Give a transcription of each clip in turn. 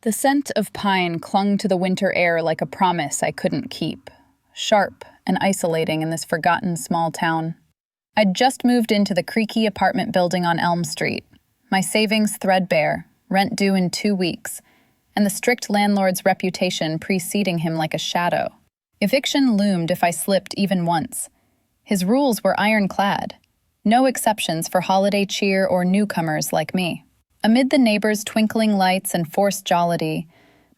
The scent of pine clung to the winter air like a promise I couldn't keep, sharp and isolating in this forgotten small town. I'd just moved into the creaky apartment building on Elm Street, my savings threadbare, rent due in 2 weeks, and the strict landlord's reputation preceding him like a shadow. Eviction loomed if I slipped even once. His rules were ironclad. No exceptions for holiday cheer or newcomers like me. Amid the neighbors' twinkling lights and forced jollity,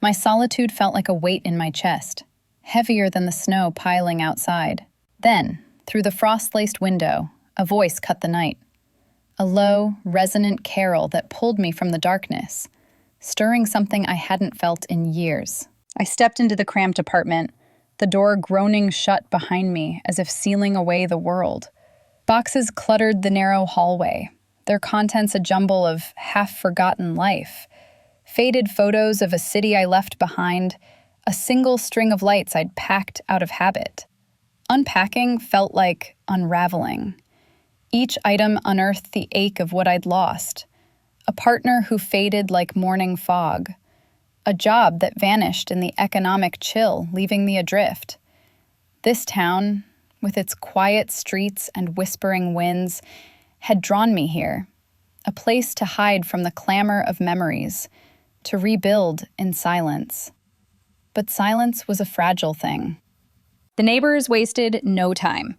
my solitude felt like a weight in my chest, heavier than the snow piling outside. Then, through the frost-laced window, a voice cut the night. A low, resonant carol that pulled me from the darkness, stirring something I hadn't felt in years. I stepped into the cramped apartment, the door groaning shut behind me as if sealing away the world. Boxes cluttered the narrow hallway, their contents a jumble of half-forgotten life. Faded photos of a city I left behind, a single string of lights I'd packed out of habit. Unpacking felt like unraveling. Each item unearthed the ache of what I'd lost. A partner who faded like morning fog. A job that vanished in the economic chill, leaving me adrift. This town, with its quiet streets and whispering winds, had drawn me here, a place to hide from the clamor of memories, to rebuild in silence. But silence was a fragile thing. The neighbors wasted no time.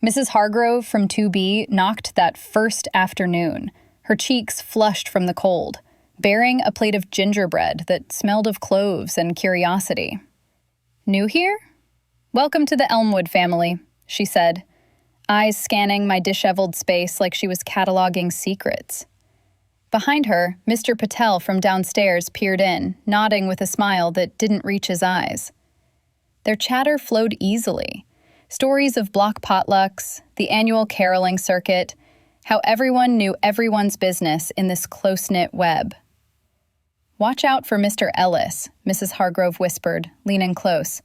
Mrs. Hargrove from 2B knocked that first afternoon, her cheeks flushed from the cold, bearing a plate of gingerbread that smelled of cloves and curiosity. "New here? Welcome to the Elmwood family," she said, eyes scanning my disheveled space like she was cataloging secrets. Behind her, Mr. Patel from downstairs peered in, nodding with a smile that didn't reach his eyes. Their chatter flowed easily. Stories of block potlucks, the annual caroling circuit, how everyone knew everyone's business in this close-knit web. "Watch out for Mr. Ellis," Mrs. Hargrove whispered, leaning close.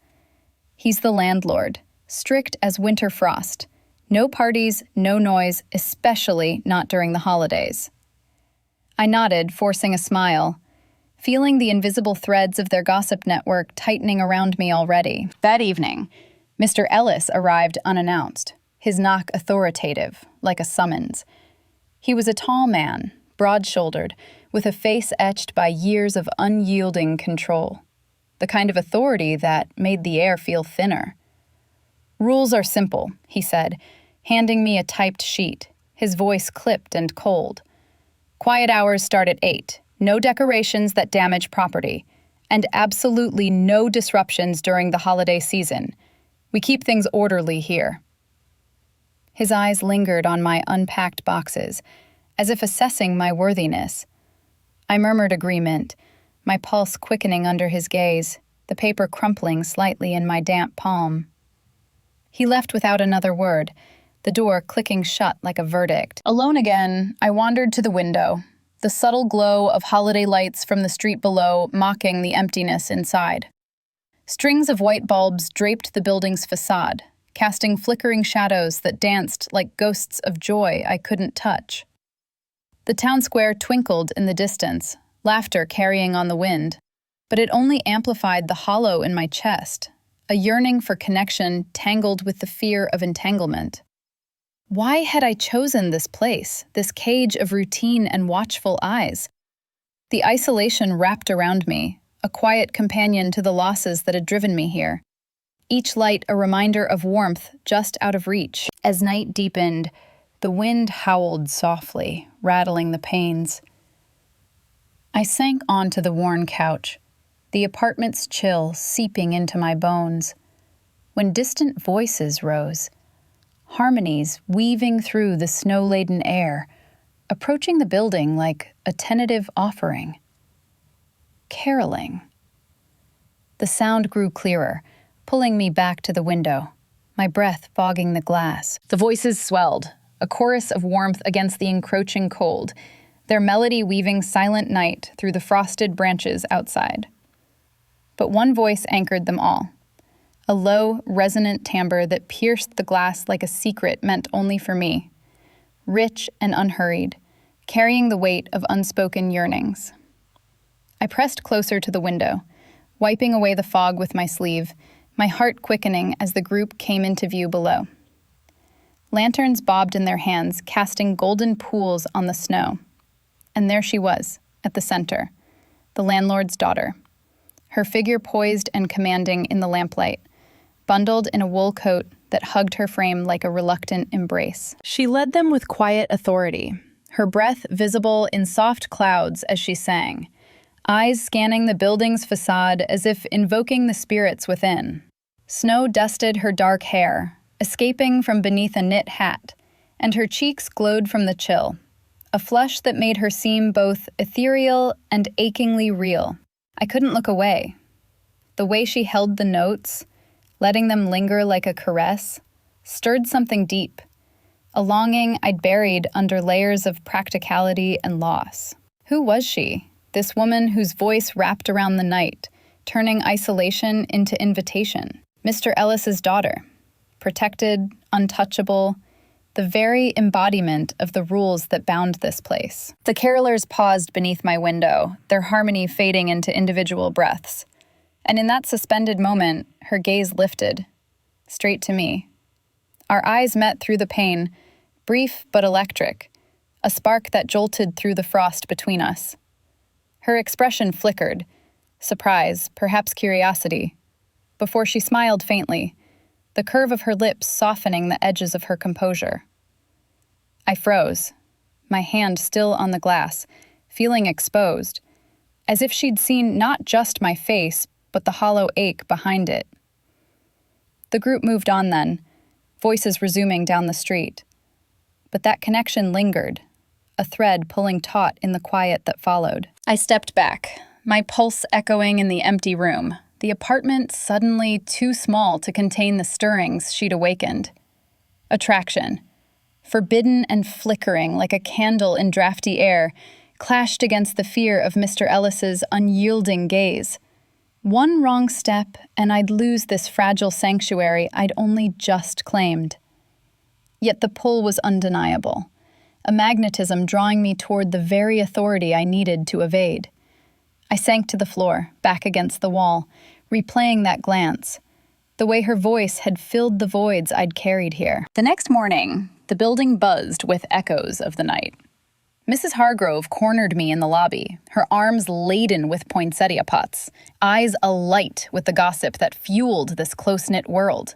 "He's the landlord, strict as winter frost. No parties, no noise, especially not during the holidays." I nodded, forcing a smile, feeling the invisible threads of their gossip network tightening around me already. That evening, Mr. Ellis arrived unannounced, his knock authoritative, like a summons. He was a tall man, broad-shouldered, with a face etched by years of unyielding control, the kind of authority that made the air feel thinner. "Rules are simple," he said, handing me a typed sheet, his voice clipped and cold. "Quiet hours start at 8, no decorations that damage property, and absolutely no disruptions during the holiday season. We keep things orderly here." His eyes lingered on my unpacked boxes, as if assessing my worthiness. I murmured agreement, my pulse quickening under his gaze, the paper crumpling slightly in my damp palm. He left without another word, the door clicking shut like a verdict. Alone again, I wandered to the window, the subtle glow of holiday lights from the street below mocking the emptiness inside. Strings of white bulbs draped the building's facade, casting flickering shadows that danced like ghosts of joy I couldn't touch. The town square twinkled in the distance, laughter carrying on the wind, but it only amplified the hollow in my chest, a yearning for connection tangled with the fear of entanglement. Why had I chosen this place, this cage of routine and watchful eyes? The isolation wrapped around me, a quiet companion to the losses that had driven me here. Each light a reminder of warmth just out of reach. As night deepened, the wind howled softly, rattling the panes. I sank onto the worn couch, the apartment's chill seeping into my bones, when distant voices rose, harmonies weaving through the snow-laden air, approaching the building like a tentative offering. Caroling. The sound grew clearer, pulling me back to the window, my breath fogging the glass. The voices swelled, a chorus of warmth against the encroaching cold, their melody weaving silent night through the frosted branches outside. But one voice anchored them all, a low, resonant timbre that pierced the glass like a secret meant only for me, rich and unhurried, carrying the weight of unspoken yearnings. I pressed closer to the window, wiping away the fog with my sleeve, my heart quickening as the group came into view below. Lanterns bobbed in their hands, casting golden pools on the snow. And there she was, at the center, the landlord's daughter, her figure poised and commanding in the lamplight, bundled in a wool coat that hugged her frame like a reluctant embrace. She led them with quiet authority, her breath visible in soft clouds as she sang, eyes scanning the building's facade as if invoking the spirits within. Snow dusted her dark hair, escaping from beneath a knit hat, and her cheeks glowed from the chill, a flush that made her seem both ethereal and achingly real. I couldn't look away. The way she held the notes, letting them linger like a caress, stirred something deep, a longing I'd buried under layers of practicality and loss. Who was she, this woman whose voice wrapped around the night, turning isolation into invitation? Mr. Ellis's daughter, protected, untouchable, the very embodiment of the rules that bound this place. The carolers paused beneath my window, their harmony fading into individual breaths. And in that suspended moment, her gaze lifted, straight to me. Our eyes met through the pane, brief but electric, a spark that jolted through the frost between us. Her expression flickered, surprise, perhaps curiosity, before she smiled faintly, the curve of her lips softening the edges of her composure. I froze, my hand still on the glass, feeling exposed, as if she'd seen not just my face, but the hollow ache behind it. The group moved on then, voices resuming down the street. But that connection lingered, a thread pulling taut in the quiet that followed. I stepped back, my pulse echoing in the empty room, the apartment suddenly too small to contain the stirrings she'd awakened. Attraction, forbidden and flickering like a candle in drafty air, clashed against the fear of Mr. Ellis's unyielding gaze. One wrong step, and I'd lose this fragile sanctuary I'd only just claimed. Yet the pull was undeniable, a magnetism drawing me toward the very authority I needed to evade. I sank to the floor, back against the wall, replaying that glance, the way her voice had filled the voids I'd carried here. The next morning, the building buzzed with echoes of the night. Mrs. Hargrove cornered me in the lobby, her arms laden with poinsettia pots, eyes alight with the gossip that fueled this close-knit world.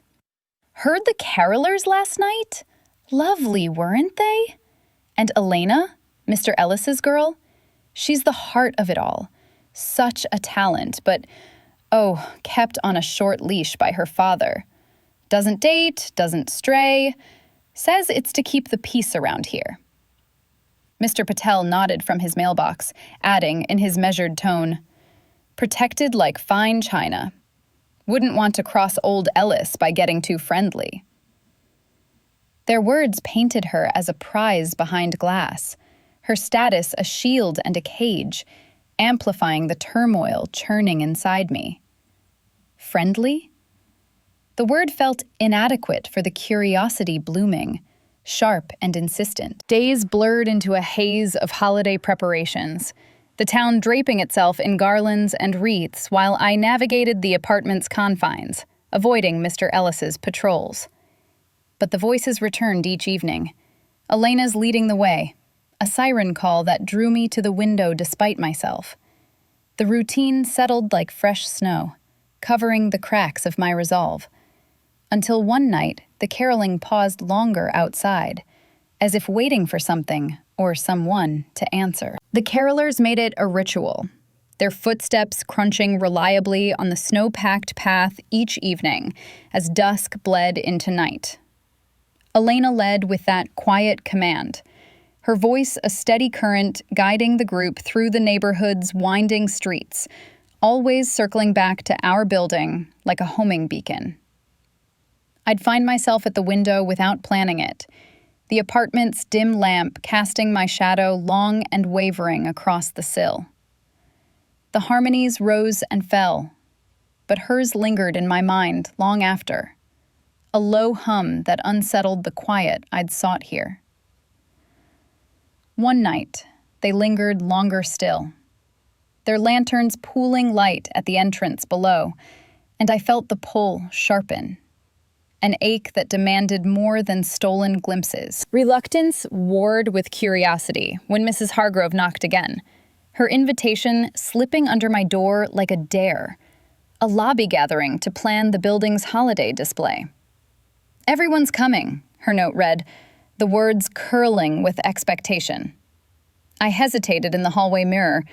Heard the carolers last night? Lovely, weren't they? And Elena, Mr. Ellis's girl? She's the heart of it all. Such a talent, but, kept on a short leash by her father. Doesn't date, doesn't stray, says it's to keep the peace around here. Mr. Patel nodded from his mailbox, adding in his measured tone, protected like fine china. Wouldn't want to cross old Ellis by getting too friendly. Their words painted her as a prize behind glass, her status a shield and a cage, amplifying the turmoil churning inside me. Friendly? The word felt inadequate for the curiosity blooming, sharp and insistent. Days blurred into a haze of holiday preparations, the town draping itself in garlands and wreaths while I navigated the apartment's confines, avoiding Mr. Ellis's patrols. But the voices returned each evening, Elena's leading the way, a siren call that drew me to the window despite myself. The routine settled like fresh snow, covering the cracks of my resolve. Until one night, the caroling paused longer outside, as if waiting for something or someone to answer. The carolers made it a ritual, their footsteps crunching reliably on the snow-packed path each evening as dusk bled into night. Elena led with that quiet command, her voice a steady current guiding the group through the neighborhood's winding streets, always circling back to our building like a homing beacon. I'd find myself at the window without planning it, the apartment's dim lamp casting my shadow long and wavering across the sill. The harmonies rose and fell, but hers lingered in my mind long after, a low hum that unsettled the quiet I'd sought here. One night, they lingered longer still. their lanterns pooling light at the entrance below, and I felt the pull sharpen. An ache that demanded more than stolen glimpses. Reluctance warred with curiosity when Mrs. Hargrove knocked again, her invitation slipping under my door like a dare, a lobby gathering to plan the building's holiday display. "Everyone's coming," her note read, the words curling with expectation. I hesitated in the hallway mirror,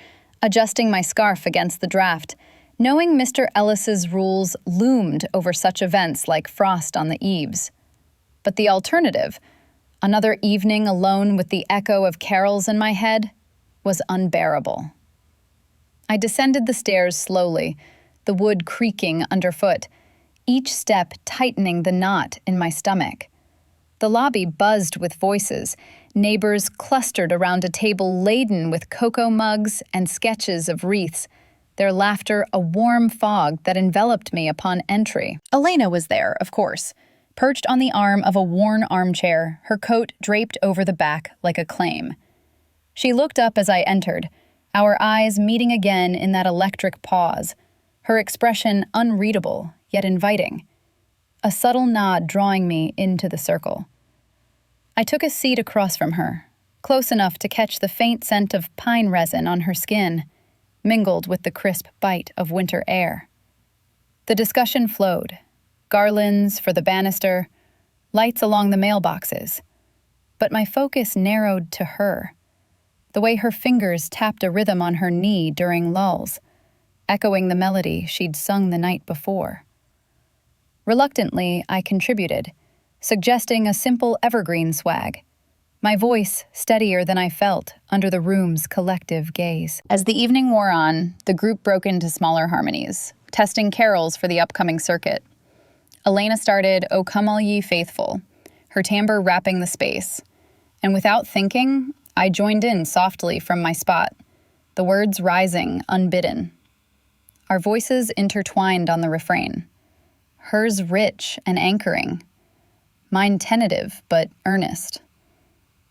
adjusting my scarf against the draft, knowing Mr. Ellis's rules loomed over such events like frost on the eaves. But the alternative, another evening alone with the echo of carols in my head, was unbearable. I descended the stairs slowly, the wood creaking underfoot, each step tightening the knot in my stomach. The lobby buzzed with voices, neighbors clustered around a table laden with cocoa mugs and sketches of wreaths, their laughter a warm fog that enveloped me upon entry. Elena was there, of course, perched on the arm of a worn armchair, her coat draped over the back like a claim. She looked up as I entered, our eyes meeting again in that electric pause, her expression unreadable yet inviting, a subtle nod drawing me into the circle. I took a seat across from her, close enough to catch the faint scent of pine resin on her skin, mingled with the crisp bite of winter air. The discussion flowed, garlands for the banister, lights along the mailboxes, but my focus narrowed to her, the way her fingers tapped a rhythm on her knee during lulls, echoing the melody she'd sung the night before. Reluctantly, I contributed, suggesting a simple evergreen swag, my voice steadier than I felt under the room's collective gaze. As the evening wore on, the group broke into smaller harmonies, testing carols for the upcoming circuit. Elena started "O Come All Ye Faithful," her timbre wrapping the space, and without thinking, I joined in softly from my spot, the words rising unbidden. Our voices intertwined on the refrain, hers rich and anchoring, mine tentative but earnest.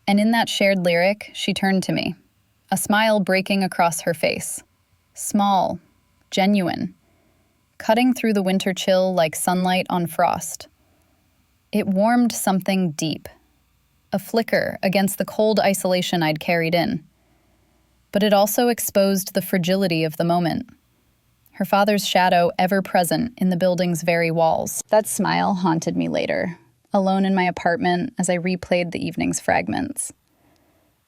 And in that shared lyric, she turned to me, a smile breaking across her face, small, genuine, cutting through the winter chill like sunlight on frost. It warmed something deep, a flicker against the cold isolation I'd carried in. But it also exposed the fragility of the moment, her father's shadow ever present in the building's very walls. That smile haunted me later, alone in my apartment as I replayed the evening's fragments.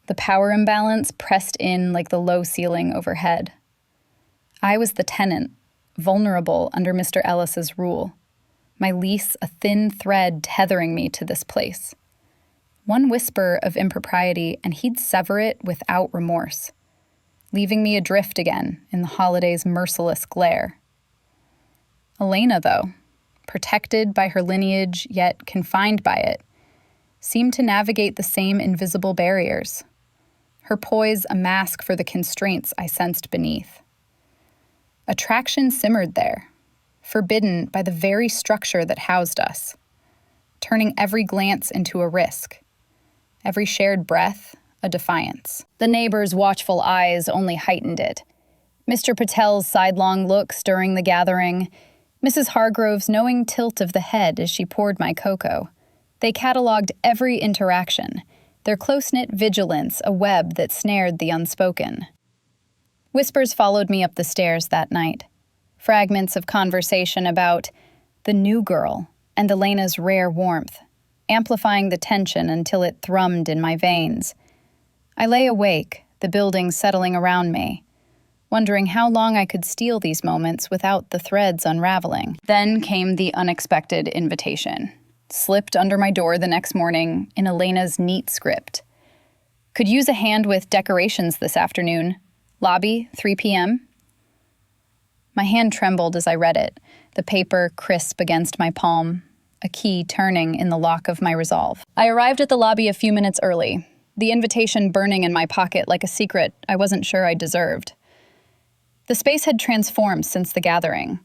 The power imbalance pressed in like the low ceiling overhead. I was the tenant, vulnerable under Mr. Ellis's rule, my lease a thin thread tethering me to this place. One whisper of impropriety and he'd sever it without remorse, leaving me adrift again in the holiday's merciless glare. Elena, though, protected by her lineage yet confined by it, seemed to navigate the same invisible barriers, her poise a mask for the constraints I sensed beneath. Attraction simmered there, forbidden by the very structure that housed us, turning every glance into a risk, every shared breath a defiance. The neighbors' watchful eyes only heightened it. Mr. Patel's sidelong looks during the gathering, Mrs. Hargrove's knowing tilt of the head as she poured my cocoa. They cataloged every interaction, their close-knit vigilance a web that snared the unspoken. Whispers followed me up the stairs that night, fragments of conversation about the new girl and Elena's rare warmth, amplifying the tension until it thrummed in my veins. I lay awake, the building settling around me, wondering how long I could steal these moments without the threads unraveling. Then came the unexpected invitation, slipped under my door the next morning in Elena's neat script. Could use a hand with decorations this afternoon. Lobby, 3 p.m. My hand trembled as I read it, the paper crisp against my palm, a key turning in the lock of my resolve. I arrived at the lobby a few minutes early, the invitation burning in my pocket like a secret I wasn't sure I deserved. The space had transformed since the gathering.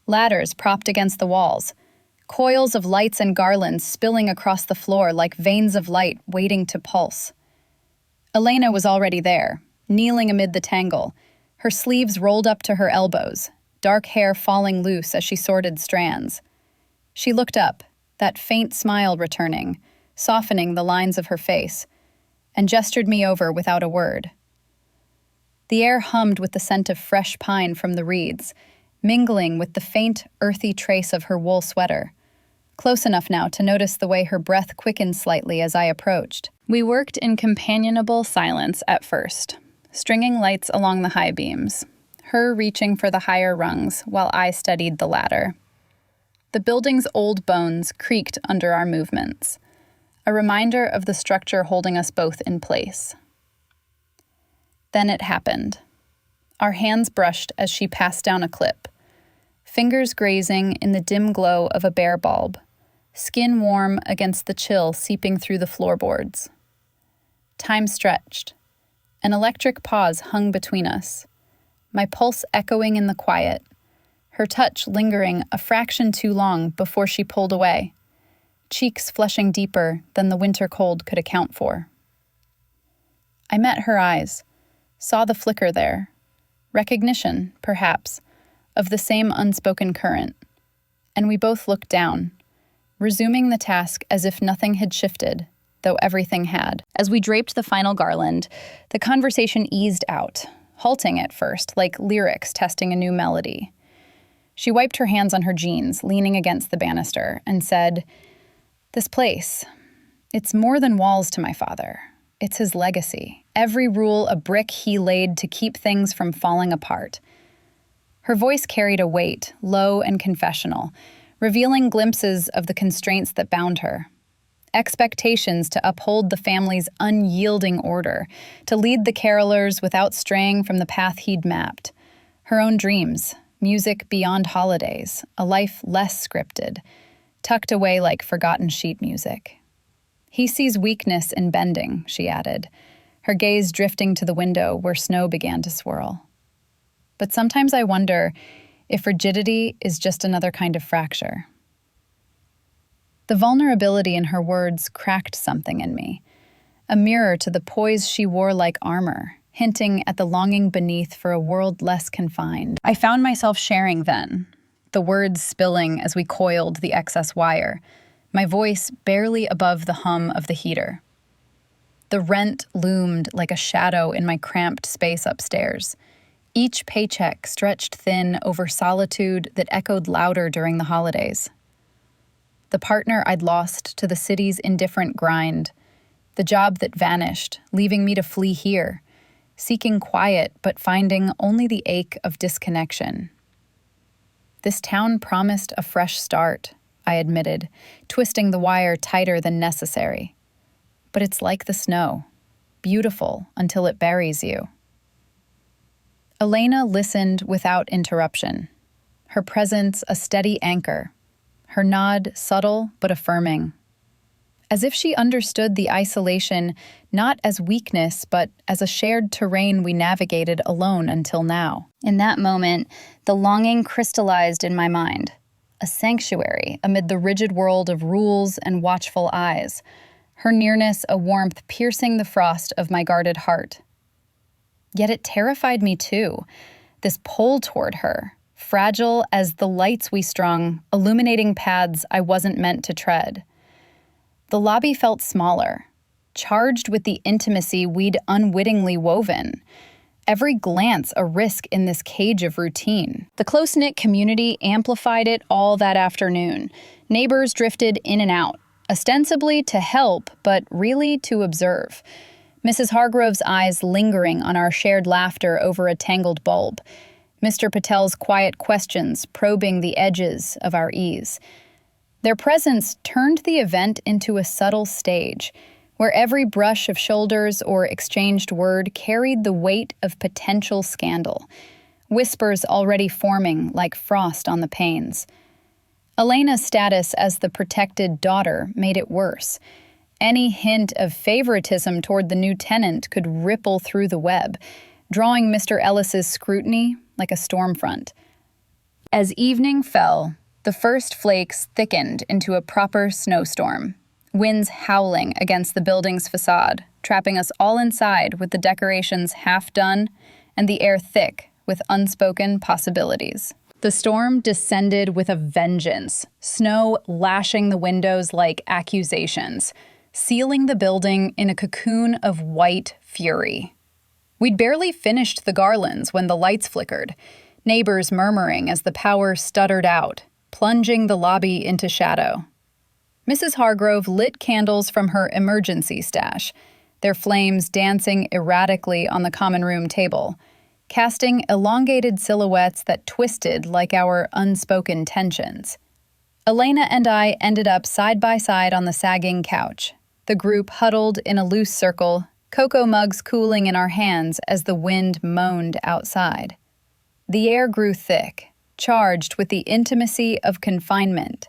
Ladders propped against the walls, coils of lights and garlands spilling across the floor like veins of light waiting to pulse. Elena was already there, kneeling amid the tangle, her sleeves rolled up to her elbows, dark hair falling loose as she sorted strands. She looked up, that faint smile returning, softening the lines of her face, and gestured me over without a word. The air hummed with the scent of fresh pine from the reeds, mingling with the faint, earthy trace of her wool sweater, close enough now to notice the way her breath quickened slightly as I approached. We worked in companionable silence at first, stringing lights along the high beams, her reaching for the higher rungs while I studied the ladder. The building's old bones creaked under our movements, a reminder of the structure holding us both in place. Then it happened. Our hands brushed as she passed down a clip, fingers grazing in the dim glow of a bare bulb, skin warm against the chill seeping through the floorboards. Time stretched. An electric pause hung between us, my pulse echoing in the quiet, her touch lingering a fraction too long before she pulled away, cheeks flushing deeper than the winter cold could account for. I met her eyes, saw the flicker there, recognition, perhaps, of the same unspoken current, and we both looked down, resuming the task as if nothing had shifted, though everything had. As we draped the final garland, the conversation eased out, halting at first, like lyrics testing a new melody. She wiped her hands on her jeans, leaning against the banister, and said, "This place, it's more than walls to my father. It's his legacy. Every rule a brick he laid to keep things from falling apart." Her voice carried a weight, low and confessional, revealing glimpses of the constraints that bound her. Expectations to uphold the family's unyielding order, to lead the carolers without straying from the path he'd mapped. Her own dreams, music beyond holidays, a life less scripted, tucked away like forgotten sheet music. "He sees weakness in bending," she added, her gaze drifting to the window where snow began to swirl. "But sometimes I wonder if rigidity is just another kind of fracture." The vulnerability in her words cracked something in me, a mirror to the poise she wore like armor, hinting at the longing beneath for a world less confined. I found myself sharing then, the words spilling as we coiled the excess wire, my voice barely above the hum of the heater. The rent loomed like a shadow in my cramped space upstairs, each paycheck stretched thin over solitude that echoed louder during the holidays. The partner I'd lost to the city's indifferent grind, the job that vanished, leaving me to flee here, seeking quiet but finding only the ache of disconnection. This town promised a fresh start, I admitted, twisting the wire tighter than necessary. But it's like the snow, beautiful until it buries you. Elena listened without interruption, her presence a steady anchor, her nod subtle but affirming, as if she understood the isolation not as weakness but as a shared terrain we navigated alone until now. In that moment, the longing crystallized in my mind, a sanctuary amid the rigid world of rules and watchful eyes, her nearness a warmth piercing the frost of my guarded heart. Yet it terrified me too, this pull toward her, fragile as the lights we strung, illuminating paths I wasn't meant to tread. The lobby felt smaller, charged with the intimacy we'd unwittingly woven, every glance a risk in this cage of routine. The close-knit community amplified it all that afternoon. Neighbors drifted in and out, ostensibly to help, but really to observe. Mrs. Hargrove's eyes lingering on our shared laughter over a tangled bulb. Mr. Patel's quiet questions probing the edges of our ease. Their presence turned the event into a subtle stage, where every brush of shoulders or exchanged word carried the weight of potential scandal, whispers already forming like frost on the panes. Elena's status as the protected daughter made it worse. Any hint of favoritism toward the new tenant could ripple through the web, drawing Mr. Ellis's scrutiny like a storm front. As evening fell, the first flakes thickened into a proper snowstorm, winds howling against the building's facade, trapping us all inside with the decorations half done and the air thick with unspoken possibilities. The storm descended with a vengeance, snow lashing the windows like accusations, sealing the building in a cocoon of white fury. We'd barely finished the garlands when the lights flickered, neighbors murmuring as the power stuttered out, plunging the lobby into shadow. Mrs. Hargrove lit candles from her emergency stash, their flames dancing erratically on the common room table, casting elongated silhouettes that twisted like our unspoken tensions. Elena and I ended up side by side on the sagging couch, the group huddled in a loose circle, cocoa mugs cooling in our hands as the wind moaned outside. The air grew thick, charged with the intimacy of confinement,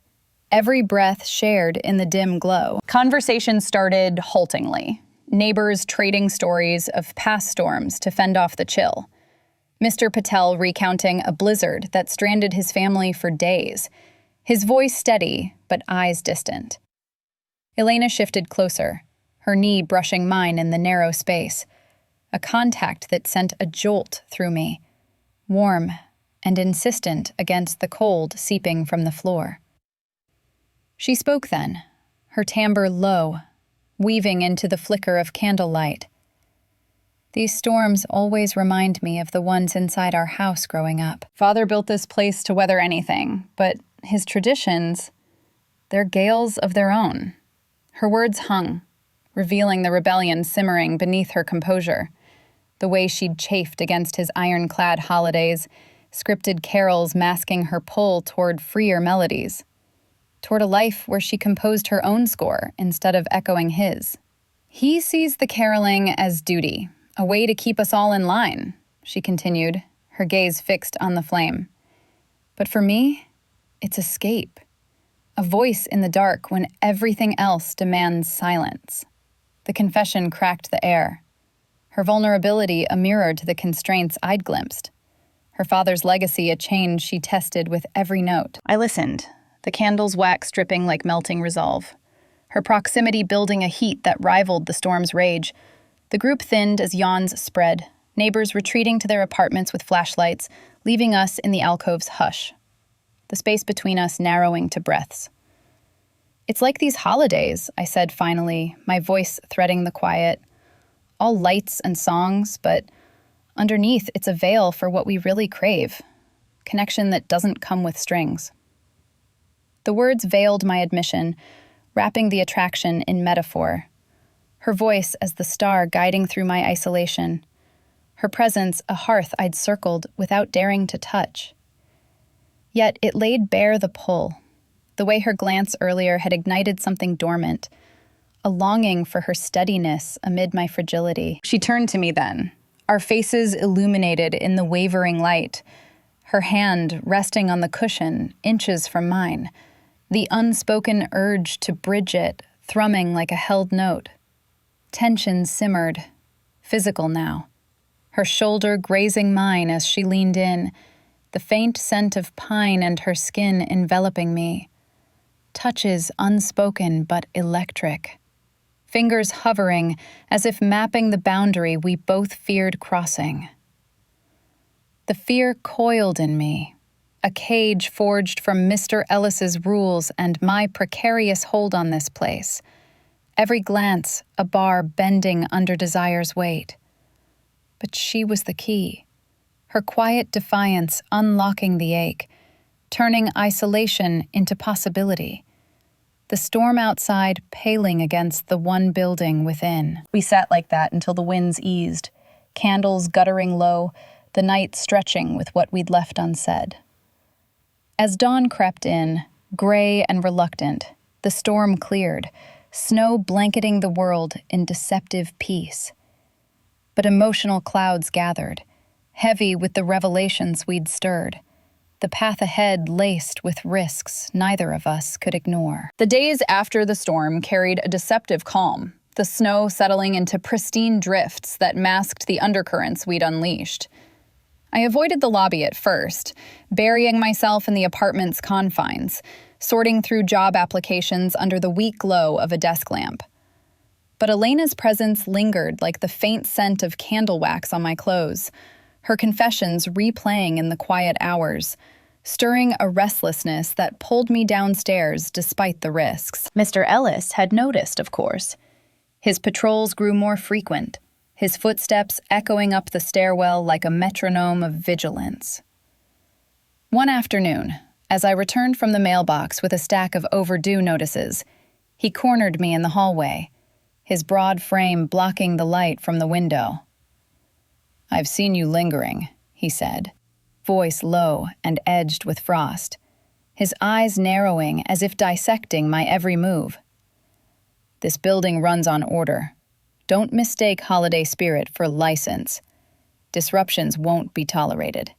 every breath shared in the dim glow. Conversation started haltingly, neighbors trading stories of past storms to fend off the chill. Mr. Patel recounting a blizzard that stranded his family for days, his voice steady but eyes distant. Elena shifted closer, her knee brushing mine in the narrow space, a contact that sent a jolt through me, warm and insistent against the cold seeping from the floor. She spoke then, her timbre low, weaving into the flicker of candlelight. These storms always remind me of the ones inside our house growing up. Father built this place to weather anything, but his traditions, they're gales of their own. Her words hung, revealing the rebellion simmering beneath her composure, the way she'd chafed against his ironclad holidays, scripted carols masking her pull toward freer melodies, toward a life where she composed her own score instead of echoing his. He sees the caroling as duty, a way to keep us all in line, she continued, her gaze fixed on the flame. But for me, it's escape, a voice in the dark when everything else demands silence. The confession cracked the air, her vulnerability a mirror to the constraints I'd glimpsed, her father's legacy a change she tested with every note. I listened, the candle's wax dripping like melting resolve, her proximity building a heat that rivaled the storm's rage. The group thinned as yawns spread, neighbors retreating to their apartments with flashlights, leaving us in the alcove's hush, the space between us narrowing to breaths. It's like these holidays, I said finally, my voice threading the quiet. All lights and songs, but underneath it's a veil for what we really crave, connection that doesn't come with strings. The words veiled my admission, wrapping the attraction in metaphor. Her voice as the star guiding through my isolation. Her presence a hearth I'd circled without daring to touch. Yet it laid bare the pull. The way her glance earlier had ignited something dormant, a longing for her steadiness amid my fragility. She turned to me then, our faces illuminated in the wavering light, her hand resting on the cushion inches from mine, the unspoken urge to bridge it thrumming like a held note. Tension simmered, physical now, her shoulder grazing mine as she leaned in, the faint scent of pine and her skin enveloping me. Touches unspoken but electric. Fingers hovering as if mapping the boundary we both feared crossing. The fear coiled in me, a cage forged from Mr. Ellis's rules and my precarious hold on this place. Every glance, a bar bending under desire's weight. But she was the key, her quiet defiance unlocking the ache, turning isolation into possibility. The storm outside paling against the one building within. We sat like that until the winds eased, candles guttering low, the night stretching with what we'd left unsaid. As dawn crept in, gray and reluctant, the storm cleared, snow blanketing the world in deceptive peace. But emotional clouds gathered, heavy with the revelations we'd stirred, the path ahead laced with risks neither of us could ignore. The days after the storm carried a deceptive calm, the snow settling into pristine drifts that masked the undercurrents we'd unleashed. I avoided the lobby at first, burying myself in the apartment's confines, sorting through job applications under the weak glow of a desk lamp. But Elena's presence lingered like the faint scent of candle wax on my clothes, her confessions replaying in the quiet hours, stirring a restlessness that pulled me downstairs despite the risks. Mr. Ellis had noticed, of course. His patrols grew more frequent, his footsteps echoing up the stairwell like a metronome of vigilance. One afternoon, as I returned from the mailbox with a stack of overdue notices, he cornered me in the hallway, his broad frame blocking the light from the window. "I've seen you lingering," he said, voice low and edged with frost, his eyes narrowing as if dissecting my every move. "This building runs on order. Don't mistake holiday spirit for license. Disruptions won't be tolerated."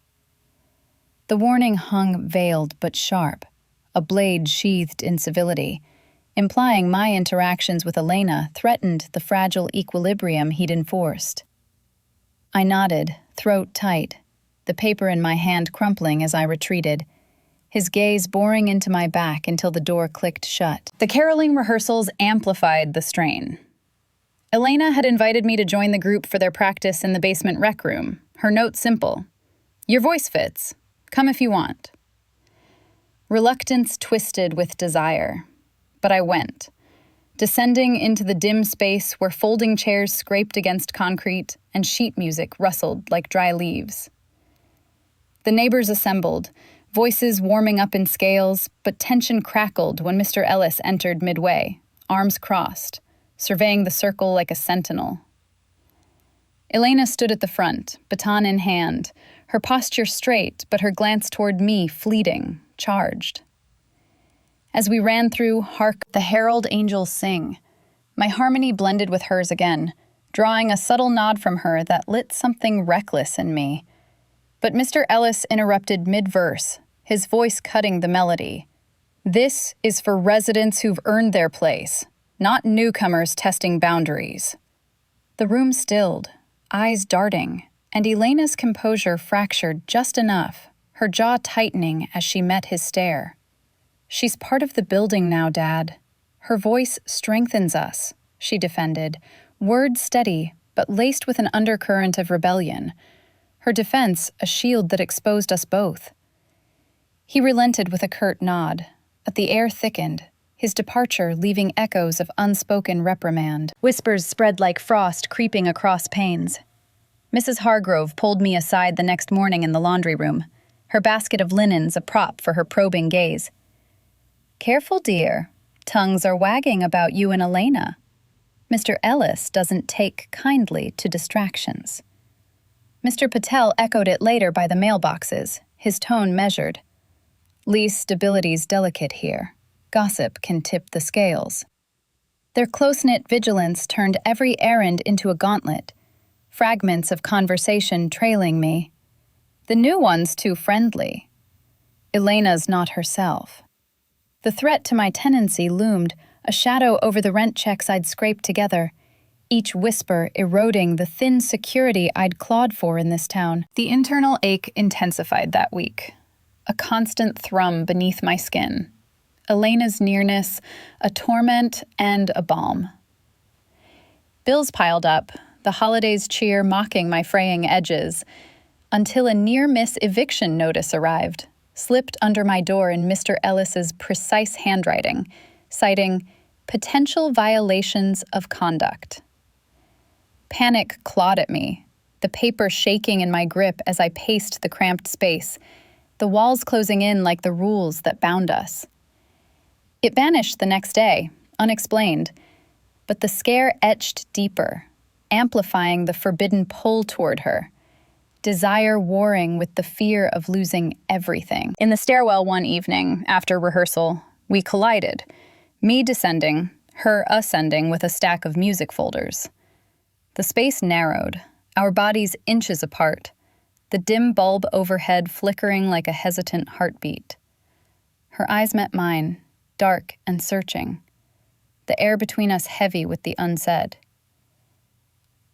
The warning hung veiled but sharp, a blade sheathed in civility, implying my interactions with Elena threatened the fragile equilibrium he'd enforced. I nodded, throat tight, the paper in my hand crumpling as I retreated, his gaze boring into my back until the door clicked shut. The caroling rehearsals amplified the strain. Elena had invited me to join the group for their practice in the basement rec room, her note simple: "Your voice fits. Come if you want." Reluctance twisted with desire, but I went, descending into the dim space where folding chairs scraped against concrete and sheet music rustled like dry leaves. The neighbors assembled, voices warming up in scales, but tension crackled when Mr. Ellis entered midway, arms crossed, surveying the circle like a sentinel. Elena stood at the front, baton in hand, her posture straight, but her glance toward me fleeting, charged. As we ran through Hark the Herald Angels Sing, my harmony blended with hers again, drawing a subtle nod from her that lit something reckless in me. But Mr. Ellis interrupted mid-verse, his voice cutting the melody. "This is for residents who've earned their place, not newcomers testing boundaries." The room stilled, eyes darting, and Elena's composure fractured just enough, her jaw tightening as she met his stare. "She's part of the building now, Dad. Her voice strengthens us," she defended, words steady, but laced with an undercurrent of rebellion. Her defense a shield that exposed us both. He relented with a curt nod, but the air thickened, his departure leaving echoes of unspoken reprimand. Whispers spread like frost creeping across panes. Mrs. Hargrove pulled me aside the next morning in the laundry room, her basket of linens a prop for her probing gaze. "Careful, dear. Tongues are wagging about you and Elena. Mr. Ellis doesn't take kindly to distractions." Mr. Patel echoed it later by the mailboxes, his tone measured. "Lee's stability's delicate here. Gossip can tip the scales." Their close-knit vigilance turned every errand into a gauntlet, fragments of conversation trailing me. The new one's too friendly. Elena's not herself. The threat to my tenancy loomed, a shadow over the rent checks I'd scraped together, each whisper eroding the thin security I'd clawed for in this town. The internal ache intensified that week, a constant thrum beneath my skin. Elena's nearness, a torment and a balm. Bills piled up, the holidays' cheer mocking my fraying edges, until a near-miss eviction notice arrived, slipped under my door in Mr. Ellis's precise handwriting, citing potential violations of conduct. Panic clawed at me, the paper shaking in my grip as I paced the cramped space, the walls closing in like the rules that bound us. It vanished the next day, unexplained, but the scare etched deeper, amplifying the forbidden pull toward her, desire warring with the fear of losing everything. In the stairwell one evening, after rehearsal, we collided, me descending, her ascending with a stack of music folders. The space narrowed, our bodies inches apart, the dim bulb overhead flickering like a hesitant heartbeat. Her eyes met mine, dark and searching, the air between us heavy with the unsaid.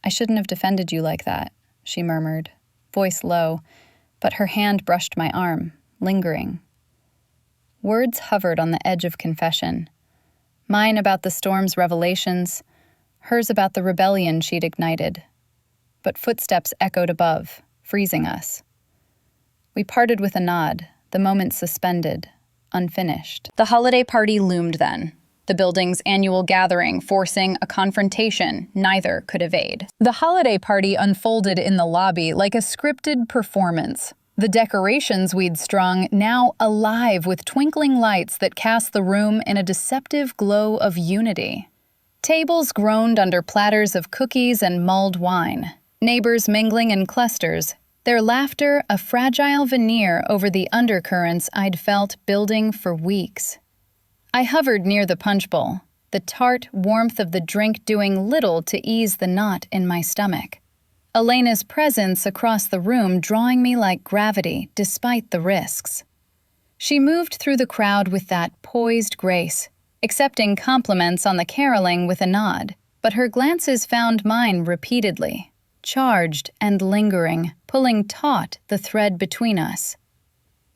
"I shouldn't have defended you like that," she murmured, voice low, but her hand brushed my arm, lingering. Words hovered on the edge of confession, mine about the storm's revelations, hers about the rebellion she'd ignited. But footsteps echoed above, freezing us. We parted with a nod, the moment suspended, unfinished. The holiday party loomed then, the building's annual gathering forcing a confrontation neither could evade. The holiday party unfolded in the lobby like a scripted performance. The decorations we'd strung now alive with twinkling lights that cast the room in a deceptive glow of unity. Tables groaned under platters of cookies and mulled wine, neighbors mingling in clusters, their laughter a fragile veneer over the undercurrents I'd felt building for weeks. I hovered near the punch bowl, the tart warmth of the drink doing little to ease the knot in my stomach. Elena's presence across the room drawing me like gravity despite the risks. She moved through the crowd with that poised grace, accepting compliments on the caroling with a nod, but her glances found mine repeatedly, charged and lingering, pulling taut the thread between us.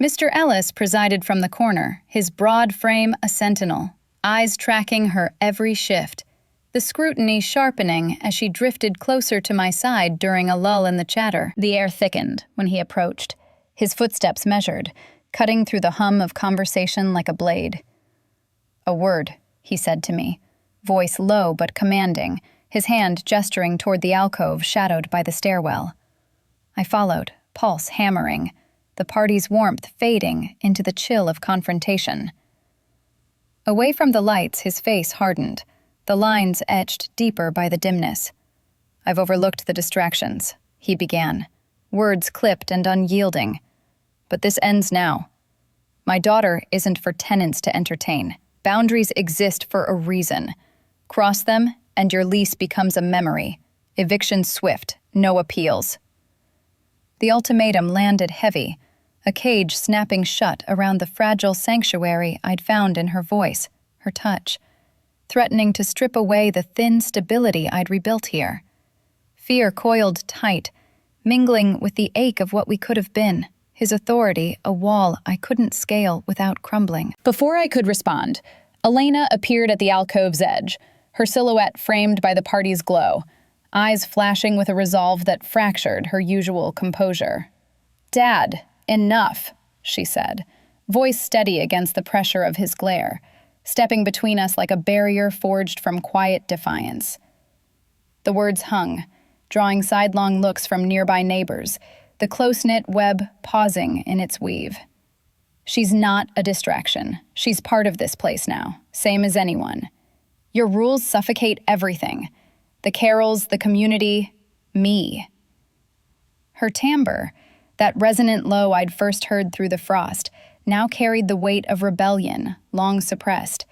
Mr. Ellis presided from the corner, his broad frame a sentinel, eyes tracking her every shift, the scrutiny sharpening as she drifted closer to my side during a lull in the chatter. The air thickened when he approached, his footsteps measured, cutting through the hum of conversation like a blade. "A word," he said to me, voice low but commanding, his hand gesturing toward the alcove shadowed by the stairwell. I followed, pulse hammering, the party's warmth fading into the chill of confrontation. Away from the lights, his face hardened, the lines etched deeper by the dimness. "I've overlooked the distractions," he began, words clipped and unyielding. "But this ends now. My daughter isn't for tenants to entertain. Boundaries exist for a reason. Cross them, and your lease becomes a memory. Eviction swift, no appeals." The ultimatum landed heavy, a cage snapping shut around the fragile sanctuary I'd found in her voice, her touch, threatening to strip away the thin stability I'd rebuilt here. Fear coiled tight, mingling with the ache of what we could have been, his authority a wall I couldn't scale without crumbling. Before I could respond, Elena appeared at the alcove's edge, her silhouette framed by the party's glow, eyes flashing with a resolve that fractured her usual composure. "Dad, enough," she said, voice steady against the pressure of his glare, stepping between us like a barrier forged from quiet defiance. The words hung, drawing sidelong looks from nearby neighbors, the close-knit web pausing in its weave. "She's not a distraction. She's part of this place now, same as anyone. Your rules suffocate everything. The carols, the community, me." Her timbre, that resonant low I'd first heard through the frost, now carried the weight of rebellion, long suppressed,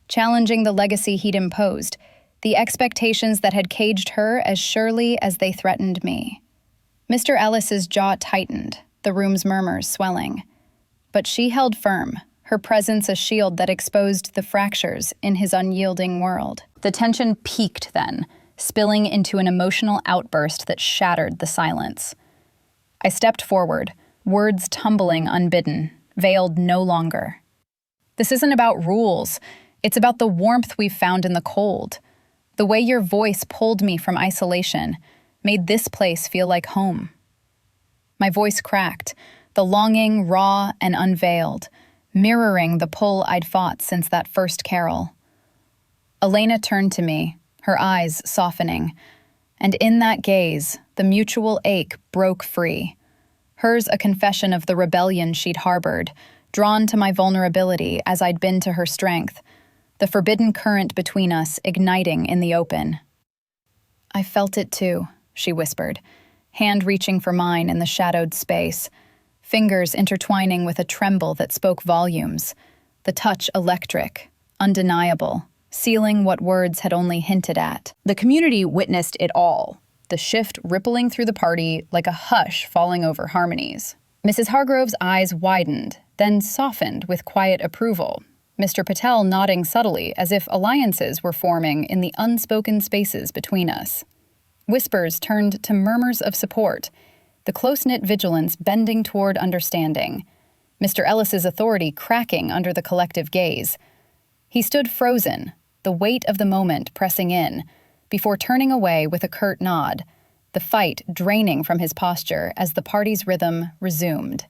challenging the legacy he'd imposed, the expectations that had caged her as surely as they threatened me. Mr. Ellis's jaw tightened, the room's murmurs swelling. But she held firm, her presence a shield that exposed the fractures in his unyielding world. The tension peaked then, spilling into an emotional outburst that shattered the silence. I stepped forward, words tumbling unbidden, veiled no longer. "This isn't about rules. It's about the warmth we've found in the cold. The way your voice pulled me from isolation, made this place feel like home." My voice cracked, the longing raw and unveiled, mirroring the pull I'd fought since that first carol. Elena turned to me, her eyes softening, and in that gaze, the mutual ache broke free. Hers a confession of the rebellion she'd harbored, drawn to my vulnerability as I'd been to her strength, the forbidden current between us igniting in the open. "I felt it too," she whispered, hand reaching for mine in the shadowed space, fingers intertwining with a tremble that spoke volumes, the touch electric, undeniable, sealing what words had only hinted at. The community witnessed it all, the shift rippling through the party like a hush falling over harmonies. Mrs. Hargrove's eyes widened, then softened with quiet approval, Mr. Patel nodding subtly as if alliances were forming in the unspoken spaces between us. Whispers turned to murmurs of support, the close-knit vigilance bending toward understanding, Mr. Ellis's authority cracking under the collective gaze. He stood frozen, the weight of the moment pressing in, before turning away with a curt nod, the fight draining from his posture as the party's rhythm resumed,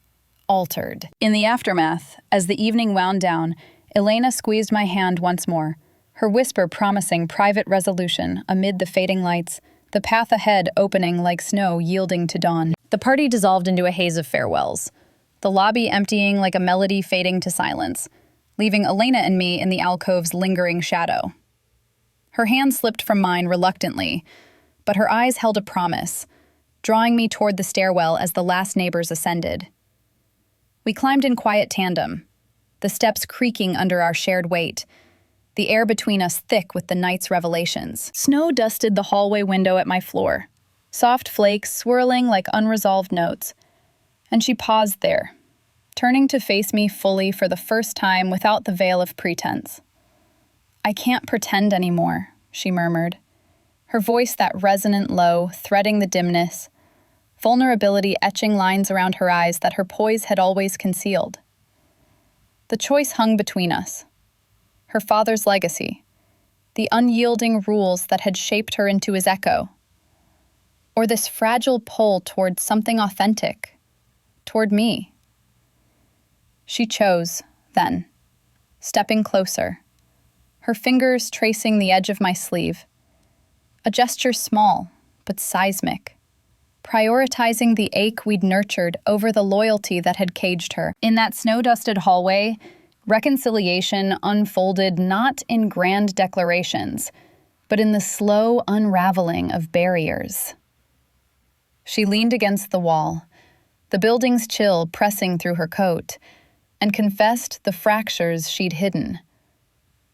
altered. In the aftermath, as the evening wound down, Elena squeezed my hand once more, her whisper promising private resolution amid the fading lights, the path ahead opening like snow yielding to dawn. The party dissolved into a haze of farewells, the lobby emptying like a melody fading to silence, leaving Elena and me in the alcove's lingering shadow. Her hand slipped from mine reluctantly, but her eyes held a promise, drawing me toward the stairwell as the last neighbors ascended. We climbed in quiet tandem, the steps creaking under our shared weight, the air between us thick with the night's revelations. Snow dusted the hallway window at my floor, soft flakes swirling like unresolved notes, and she paused there, turning to face me fully for the first time without the veil of pretense. "I can't pretend anymore," she murmured, her voice that resonant low, threading the dimness, vulnerability etching lines around her eyes that her poise had always concealed. The choice hung between us. Her father's legacy, the unyielding rules that had shaped her into his echo, or this fragile pull toward something authentic, toward me. She chose, then, stepping closer, her fingers tracing the edge of my sleeve, a gesture small but seismic, prioritizing the ache we'd nurtured over the loyalty that had caged her. In that snow-dusted hallway, reconciliation unfolded not in grand declarations, but in the slow unraveling of barriers. She leaned against the wall, the building's chill pressing through her coat, and confessed the fractures she'd hidden,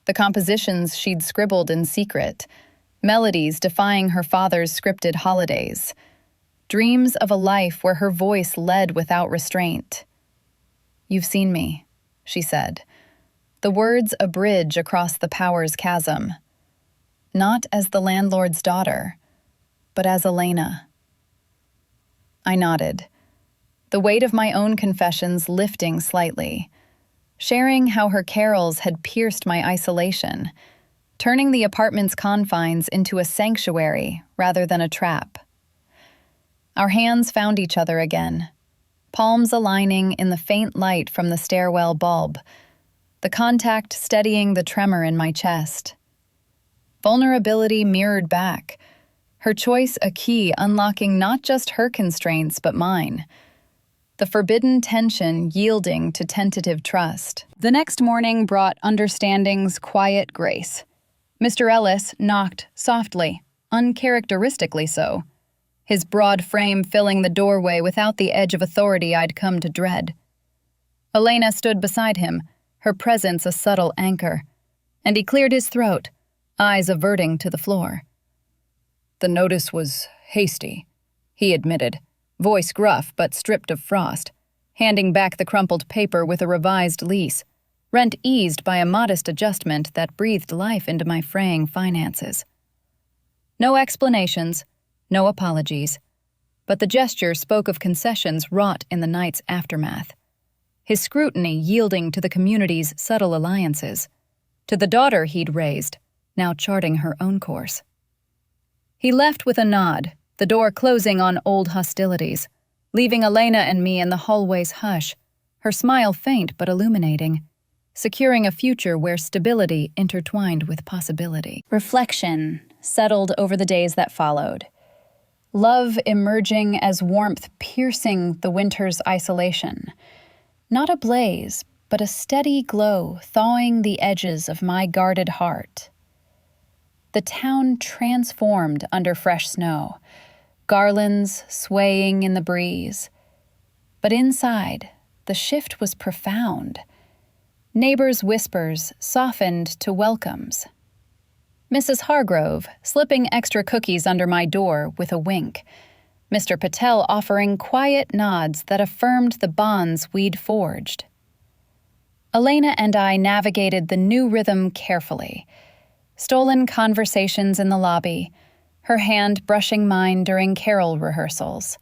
the compositions she'd scribbled in secret, melodies defying her father's scripted holidays, dreams of a life where her voice led without restraint. "You've seen me," she said, the words a bridge across the power's chasm, not as the landlord's daughter, but as Elena. I nodded, the weight of my own confessions lifting slightly, sharing how her carols had pierced my isolation, turning the apartment's confines into a sanctuary rather than a trap. Our hands found each other again, palms aligning in the faint light from the stairwell bulb, the contact steadying the tremor in my chest. Vulnerability mirrored back, her choice a key unlocking not just her constraints but mine, the forbidden tension yielding to tentative trust. The next morning brought understanding's quiet grace. Mr. Ellis knocked softly, uncharacteristically so, his broad frame filling the doorway without the edge of authority I'd come to dread. Elena stood beside him, her presence a subtle anchor, and he cleared his throat, eyes averting to the floor. "The notice was hasty," he admitted, voice gruff but stripped of frost, handing back the crumpled paper with a revised lease, rent eased by a modest adjustment that breathed life into my fraying finances. No explanations, no apologies, but the gesture spoke of concessions wrought in the night's aftermath, his scrutiny yielding to the community's subtle alliances, to the daughter he'd raised, now charting her own course. He left with a nod, the door closing on old hostilities, leaving Elena and me in the hallway's hush, her smile faint but illuminating, securing a future where stability intertwined with possibility. Reflection settled over the days that followed, love emerging as warmth piercing the winter's isolation, not a blaze, but a steady glow thawing the edges of my guarded heart. The town transformed under fresh snow, garlands swaying in the breeze. But inside, the shift was profound. Neighbors' whispers softened to welcomes. Mrs. Hargrove slipping extra cookies under my door with a wink. Mr. Patel offering quiet nods that affirmed the bonds we'd forged. Elena and I navigated the new rhythm carefully. Stolen conversations in the lobby, her hand brushing mine during carol rehearsals.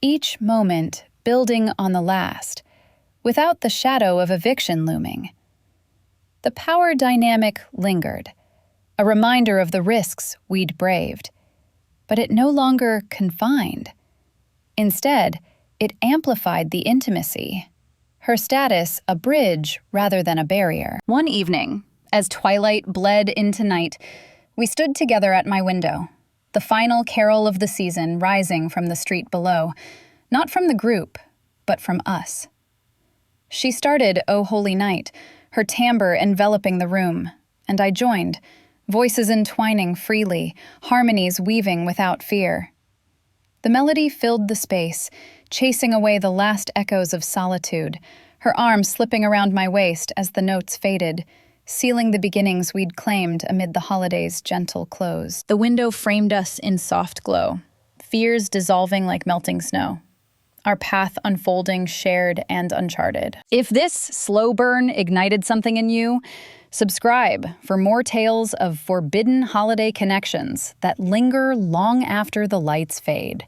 Each moment building on the last, without the shadow of eviction looming. The power dynamic lingered, a reminder of the risks we'd braved, but it no longer confined. Instead, it amplified the intimacy. Her status a bridge rather than a barrier. One evening, as twilight bled into night, we stood together at my window, the final carol of the season rising from the street below, not from the group, but from us. She started O Holy Night, her timbre enveloping the room, and I joined, voices entwining freely, harmonies weaving without fear. The melody filled the space, chasing away the last echoes of solitude, her arm slipping around my waist as the notes faded, sealing the beginnings we'd claimed amid the holiday's gentle close. The window framed us in soft glow, fears dissolving like melting snow, our path unfolding shared and uncharted. If this slow burn ignited something in you, subscribe for more tales of forbidden holiday connections that linger long after the lights fade.